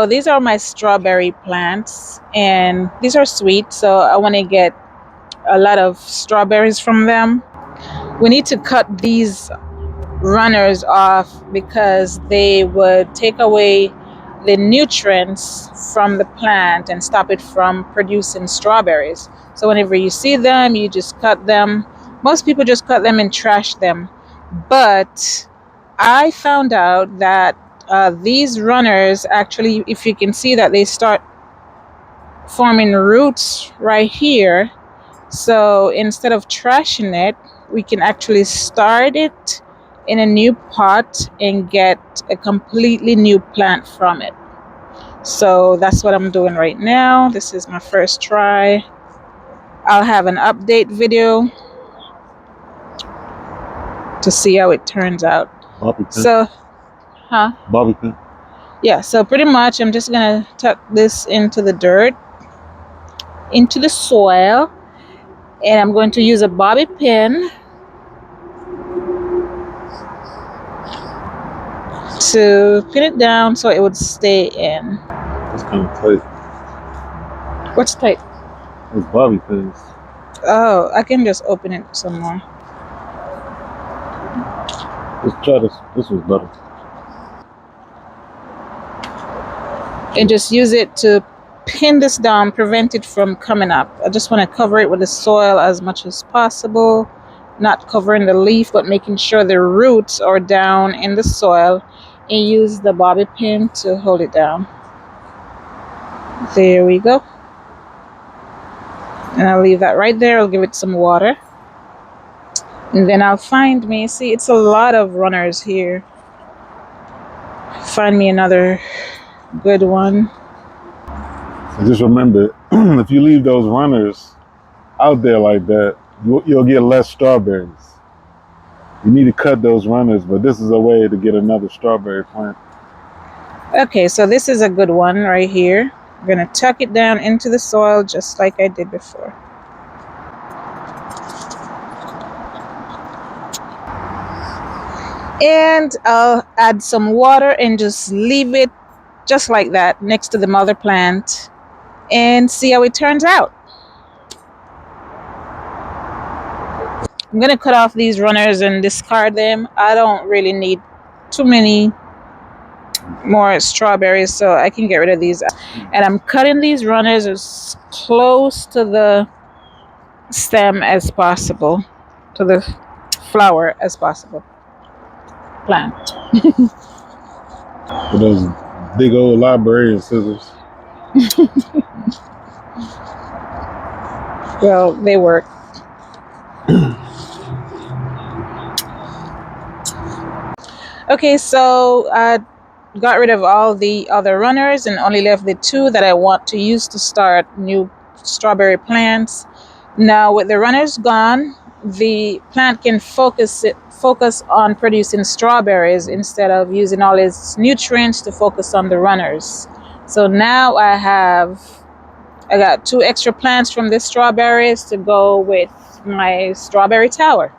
so these are my strawberry plants, and these are sweet, so I want to get a lot of strawberries from them. We need to cut these runners off because they would take away the nutrients from the plant and stop it from producing strawberries. So whenever you see them, you just cut them. Most people just cut them and trash them. But I found out that these runners actually, if you can see that they start forming roots right here. So instead of trashing it, we can actually start it in a new pot and get a completely new plant from it. So that's what I'm doing right now. This is my first try. I'll have an update video to see how it turns out. Bobby pin. So, Bobby pin. Yeah, so pretty much I'm just gonna tuck this into the dirt, into the soil, and I'm going to use a bobby pin to pin it down so it would stay in. That's kind of tight. What's tight? Those bobby pins. Oh, I can just open it some more. Let's try this. This one's better. And just use it to pin this down, prevent it from coming up. I just want to cover it with the soil as much as possible, not covering the leaf, but making sure the roots are down in the soil, and use the bobby pin to hold it down. There we go. And I'll leave that right there. I'll give it some water. And then I'll find me, see, it's a lot of runners here. Find me another good one. So just remember, if you leave those runners out there like that, you'll get less strawberries. You need to cut those runners, but this is a way to get another strawberry plant. Okay, so this is a good one right here. I'm going to tuck it down into the soil just like I did before. And I'll add some water and just leave it just like that next to the mother plant and see how it turns out. I'm going to cut off these runners and discard them. I don't really need too many more strawberries, so I can get rid of these. And I'm cutting these runners as close to the stem as possible, to the flower as possible. Plant. With those big old librarian scissors. Well, they work. Okay, so I got rid of all the other runners and only left the two that I want to use to start new strawberry plants. Now with the runners gone, the plant can focus on producing strawberries instead of using all its nutrients to focus on the runners. So now I got 2 extra plants from the strawberries to go with my strawberry tower.